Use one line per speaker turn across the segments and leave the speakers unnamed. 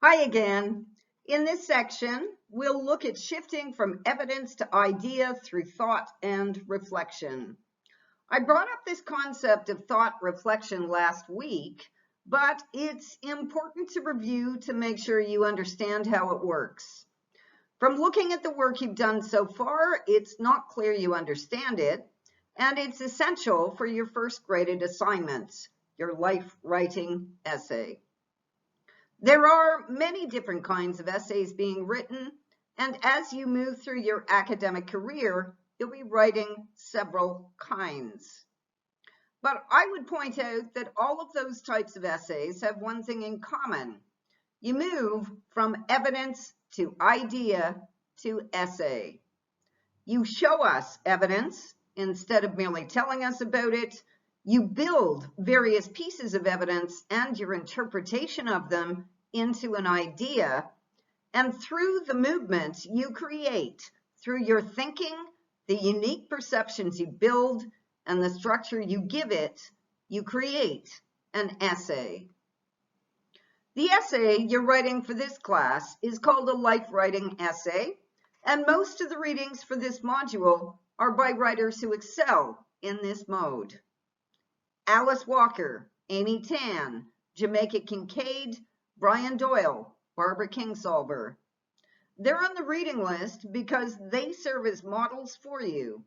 Hi again. In this section, we'll look at shifting from evidence to idea through thought and reflection. I brought up this concept of thought reflection last week, but it's important to review to make sure you understand how it works. From looking at the work you've done so far, it's not clear you understand it, and it's essential for your first graded assignments, your life writing essay. There are many different kinds of essays being written, and as you move through your academic career, you'll be writing several kinds. But I would point out that all of those types of essays have one thing in common. You move from evidence to idea to essay. You show us evidence instead of merely telling us about it. You build various pieces of evidence and your interpretation of them into an idea, and through the movements you create, through your thinking, the unique perceptions you build, and the structure you give it, you create an essay. The essay you're writing for this class is called a life writing essay, and most of the readings for this module are by writers who excel in this mode. Alice Walker, Amy Tan, Jamaica Kincaid, Brian Doyle, Barbara Kingsolver. They're on the reading list because they serve as models for you,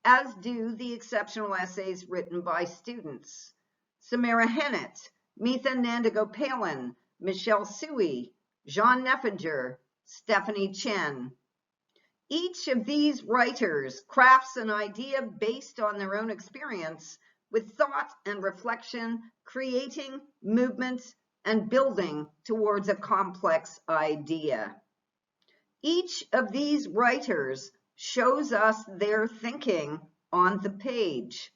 as do the exceptional essays written by students. Samara Hennett, Mitha Nandagopalin, Michelle Sui, Jean Neffinger, Stephanie Chen. Each of these writers crafts an idea based on their own experience, with thought and reflection, creating movements and building towards a complex idea. Each of these writers shows us their thinking on the page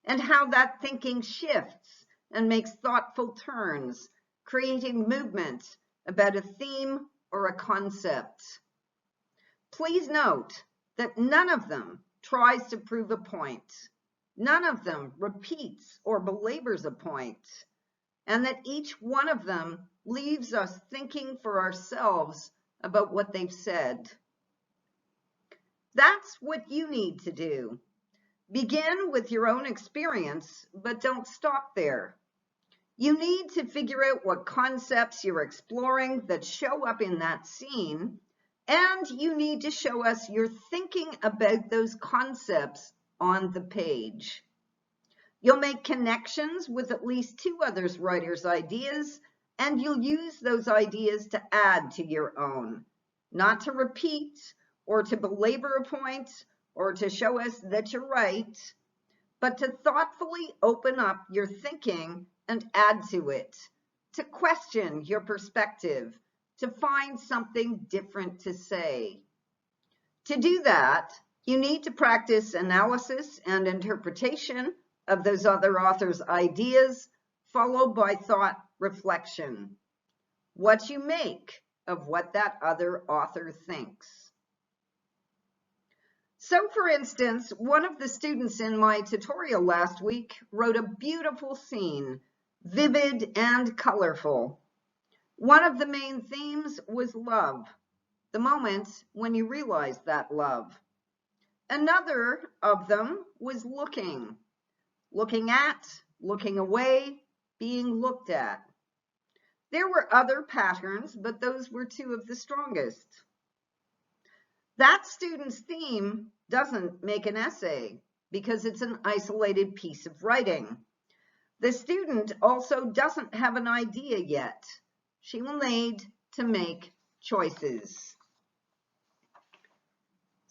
and how that thinking shifts and makes thoughtful turns, creating movement about a theme or a concept. Please note that none of them tries to prove a point. None of them repeats or belabors a point, and that each one of them leaves us thinking for ourselves about what they've said. That's what you need to do. Begin with your own experience, but don't stop there. You need to figure out what concepts you're exploring that show up in that scene, and you need to show us your thinking about those concepts on the page. You'll make connections with at least two others writers' ideas, and you'll use those ideas to add to your own, not to repeat or to belabor a point or to show us that you're right, but to thoughtfully open up your thinking and add to it, to question your perspective, to find something different to say. To do that, you need to practice analysis and interpretation of those other authors' ideas, followed by thought reflection. What you make of what that other author thinks. So, for instance, one of the students in my tutorial last week wrote a beautiful scene, vivid and colorful. One of the main themes was love, the moment when you realize that love. Another of them was looking at, looking away, being looked at. There were other patterns, but those were two of the strongest. That student's theme doesn't make an essay because it's an isolated piece of writing. The student also doesn't have an idea yet. She will need to make choices.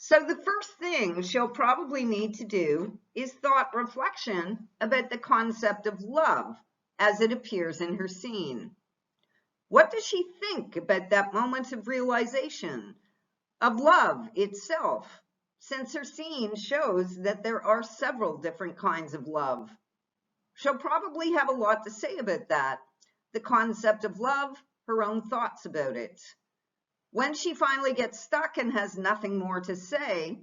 So the first thing she'll probably need to do is thought reflection about the concept of love as it appears in her scene. What does she think about that moment of realization, of love itself, since her scene shows that there are several different kinds of love? She'll probably have a lot to say about that, the concept of love, her own thoughts about it. When she finally gets stuck and has nothing more to say,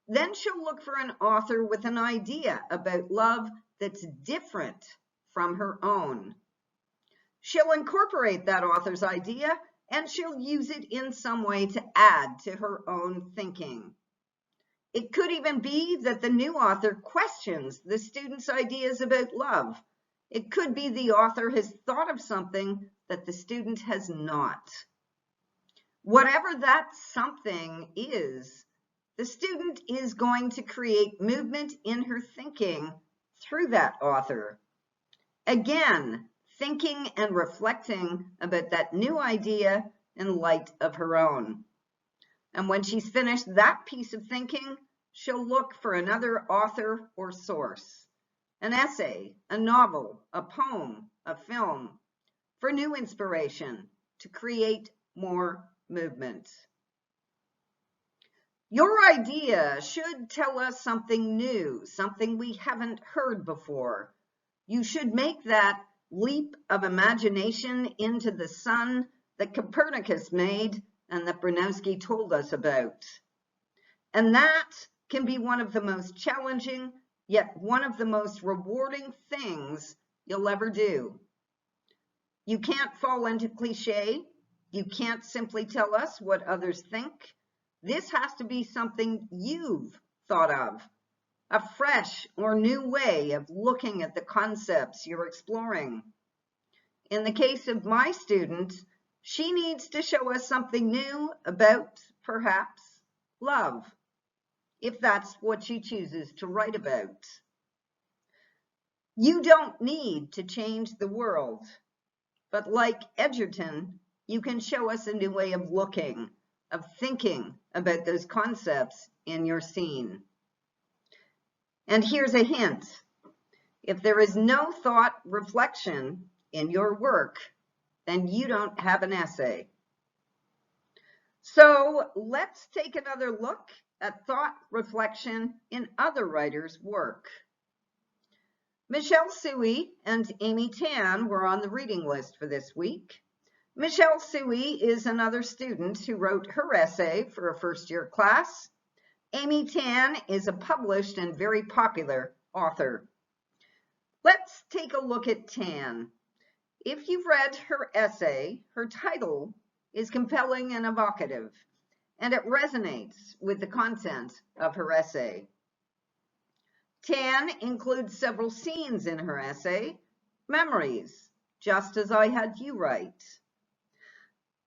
then she'll look for an author with an idea about love that's different from her own. She'll incorporate that author's idea and she'll use it in some way to add to her own thinking. It could even be that the new author questions the student's ideas about love. It could be the author has thought of something that the student has not. Whatever that something is, the student is going to create movement in her thinking through that author. Again, thinking and reflecting about that new idea in light of her own. And when she's finished that piece of thinking, she'll look for another author or source, an essay, a novel, a poem, a film, for new inspiration to create more movement. Your idea should tell us something new, something we haven't heard before. You should make that leap of imagination into the sun that Copernicus made and that Bronowski told us about. And that can be one of the most challenging, yet one of the most rewarding things you'll ever do. You can't fall into cliche. You can't simply tell us what others think. This has to be something you've thought of, a fresh or new way of looking at the concepts you're exploring. In the case of my student, she needs to show us something new about, perhaps, love, if that's what she chooses to write about. You don't need to change the world, but like Edgerton, you can show us a new way of looking, of thinking about those concepts in your scene. And here's a hint. If there is no thought reflection in your work, then you don't have an essay. So let's take another look at thought reflection in other writers' work. Michelle Suey and Amy Tan were on the reading list for this week. Michelle Suey is another student who wrote her essay for a first-year class. Amy Tan is a published and very popular author. Let's take a look at Tan. If you've read her essay, her title is compelling and evocative, and it resonates with the content of her essay. Tan includes several scenes in her essay, memories, just as I had you write.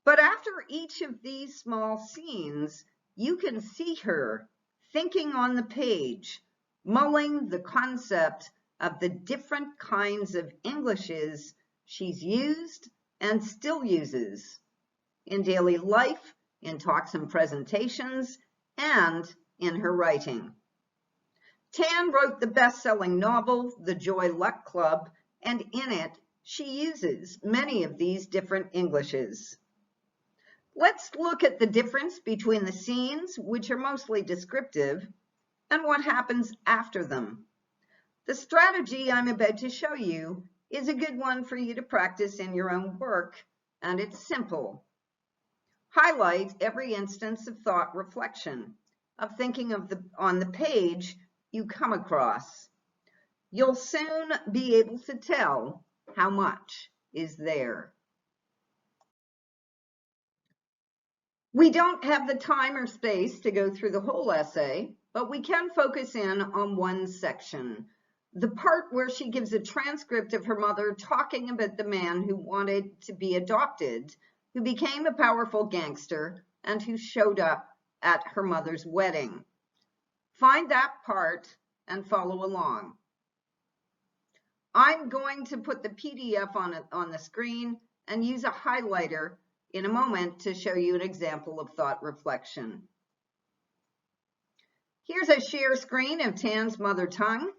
But after each of these small scenes, you can see her thinking on the page, mulling the concept of the different kinds of Englishes she's used and still uses in daily life, in talks and presentations, and in her writing. Tan wrote the best-selling novel, The Joy Luck Club, and in it, she uses many of these different Englishes. Let's look at the difference between the scenes, which are mostly descriptive, and what happens after them. The strategy I'm about to show you is a good one for you to practice in your own work, and it's simple. Highlight every instance of thought reflection, of thinking on the page you come across. You'll soon be able to tell how much is there. We don't have the time or space to go through the whole essay, but we can focus in on one section, the part where she gives a transcript of her mother talking about the man who wanted to be adopted, who became a powerful gangster, and who showed up at her mother's wedding. Find that part and follow along. I'm going to put the PDF on the screen and use a highlighter in a moment to show you an example of thought reflection. Here's a share screen of Tan's mother tongue.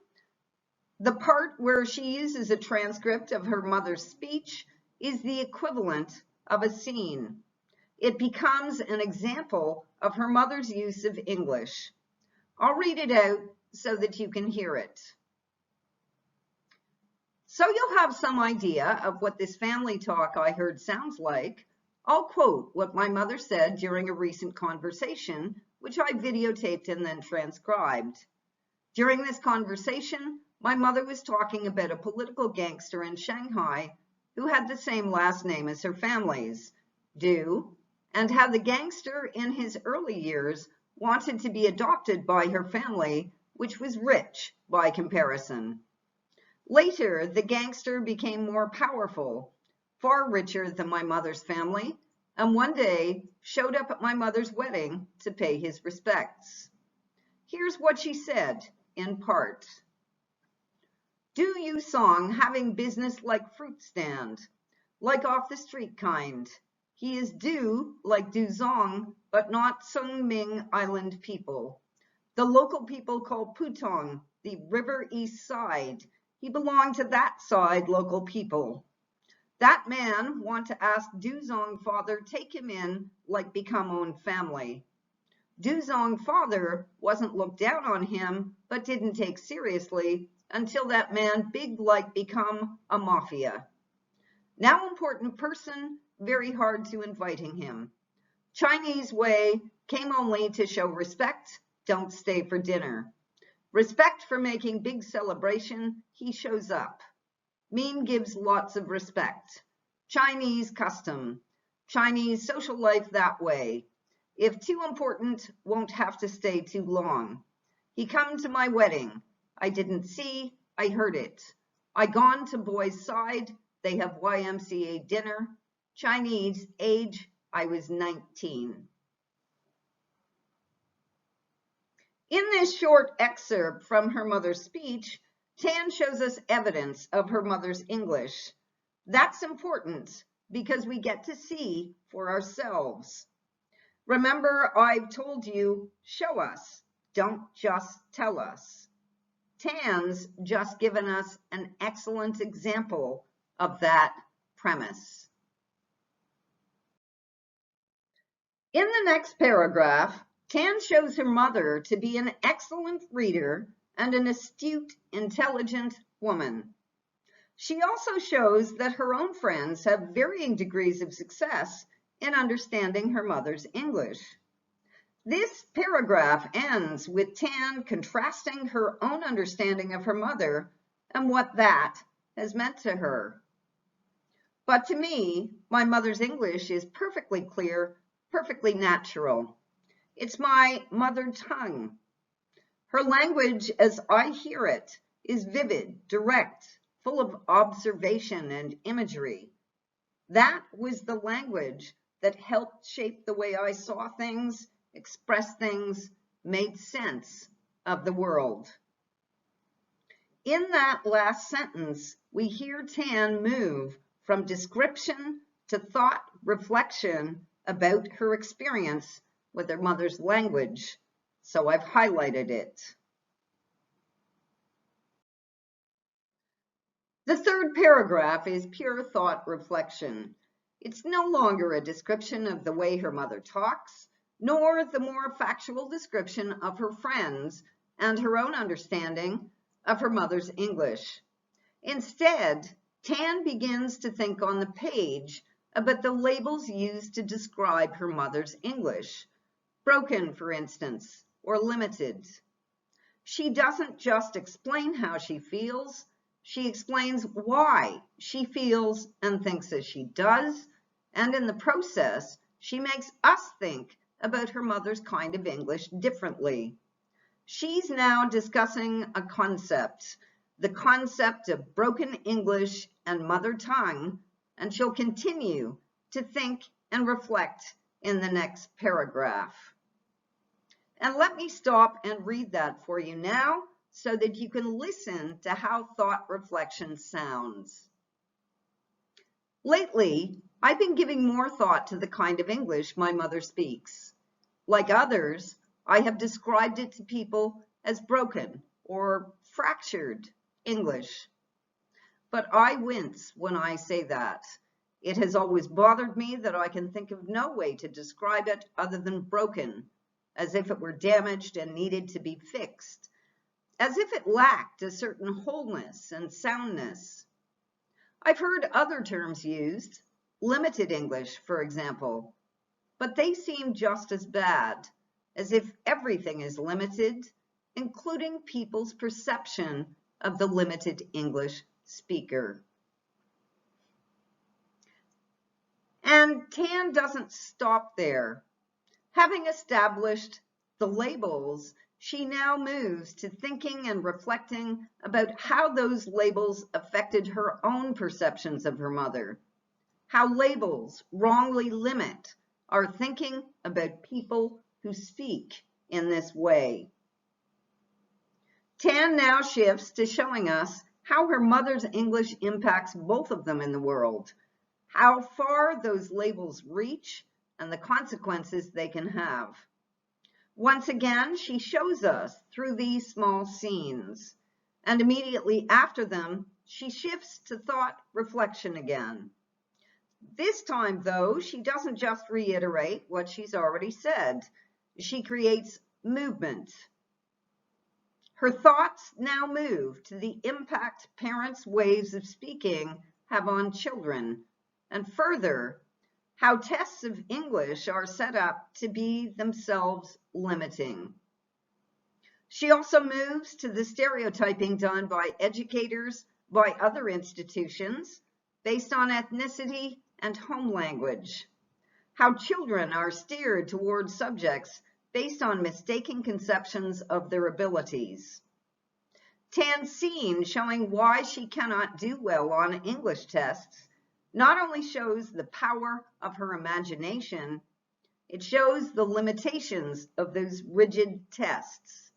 The part where she uses a transcript of her mother's speech is the equivalent of a scene. It becomes an example of her mother's use of English. I'll read it out so that you can hear it. So you'll have some idea of what this family talk I heard sounds like. I'll quote what my mother said during a recent conversation, which I videotaped and then transcribed. During this conversation, my mother was talking about a political gangster in Shanghai who had the same last name as her family's. do, and how the gangster in his early years wanted to be adopted by her family, which was rich by comparison. Later, the gangster became more powerful, far richer than my mother's family, and one day showed up at my mother's wedding to pay his respects. Here's what she said in part. Do you song having business like fruit stand, like off the street kind. He is do like do zong, but not Sung Ming Island people. The local people call Putong the river east side. He belonged to that side local people. That man want to ask Duzong father take him in like become own family. Duzong father wasn't looked down on him, but didn't take seriously until that man big like become a mafia. Now important person, very hard to inviting him. Chinese way, came only to show respect, don't stay for dinner. Respect for making big celebration, he shows up. Mean gives lots of respect. Chinese custom. Chinese social life that way. If too important, won't have to stay too long. He come to my wedding. I didn't see, I heard it. I gone to boys' side, they have YMCA dinner. Chinese age, I was 19. In this short excerpt from her mother's speech, Tan shows us evidence of her mother's English. That's important because we get to see for ourselves. Remember, I've told you, show us, don't just tell us. Tan's just given us an excellent example of that premise. In the next paragraph, Tan shows her mother to be an excellent reader and an astute, intelligent woman. She also shows that her own friends have varying degrees of success in understanding her mother's English. This paragraph ends with Tan contrasting her own understanding of her mother and what that has meant to her. But to me, my mother's English is perfectly clear, perfectly natural. It's my mother tongue. Her language, as I hear it, is vivid, direct, full of observation and imagery. That was the language that helped shape the way I saw things, expressed things, made sense of the world. In that last sentence, we hear Tan move from description to thought reflection about her experience with her mother's language, so I've highlighted it. The third paragraph is pure thought reflection. It's no longer a description of the way her mother talks, nor the more factual description of her friends and her own understanding of her mother's English. Instead, Tan begins to think on the page about the labels used to describe her mother's English. Broken, for instance, or limited. She doesn't just explain how she feels, she explains why she feels and thinks as she does, and in the process, she makes us think about her mother's kind of English differently. She's now discussing a concept, the concept of broken English and mother tongue, and she'll continue to think and reflect in the next paragraph. And let me stop and read that for you now so that you can listen to how thought reflection sounds. Lately, I've been giving more thought to the kind of English my mother speaks. Like others, I have described it to people as broken or fractured English. But I wince when I say that. It has always bothered me that I can think of no way to describe it other than broken, as if it were damaged and needed to be fixed, as if it lacked a certain wholeness and soundness. I've heard other terms used, limited English, for example, but they seem just as bad, as if everything is limited, including people's perception of the limited English speaker. And Tan doesn't stop there. Having established the labels, she now moves to thinking and reflecting about how those labels affected her own perceptions of her mother, how labels wrongly limit our thinking about people who speak in this way. Tan now shifts to showing us how her mother's English impacts both of them in the world, how far those labels reach, and the consequences they can have. Once again, she shows us through these small scenes, and immediately after them, she shifts to thought reflection again. This time, though, she doesn't just reiterate what she's already said. She creates movement. Her thoughts now move to the impact parents' ways of speaking have on children, and further, how tests of English are set up to be themselves limiting. She also moves to the stereotyping done by educators, by other institutions, based on ethnicity and home language. How children are steered towards subjects based on mistaken conceptions of their abilities. Tan's scene showing why she cannot do well on English tests not only shows the power of her imagination, it shows the limitations of those rigid tests.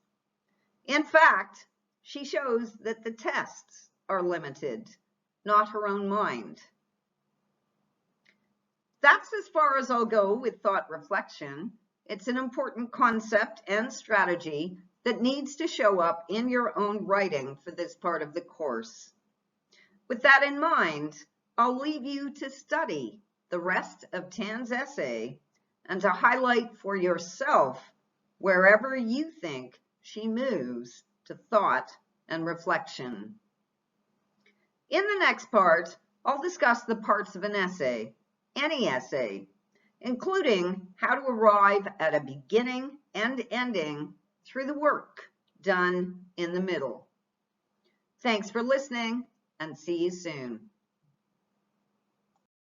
In fact, she shows that the tests are limited, not her own mind. That's as far as I'll go with thought reflection. It's an important concept and strategy that needs to show up in your own writing for this part of the course. With that in mind, I'll leave you to study the rest of Tan's essay and to highlight for yourself wherever you think she moves to thought and reflection. In the next part, I'll discuss the parts of an essay, any essay, including how to arrive at a beginning and ending through the work done in the middle. Thanks for listening, and see you soon.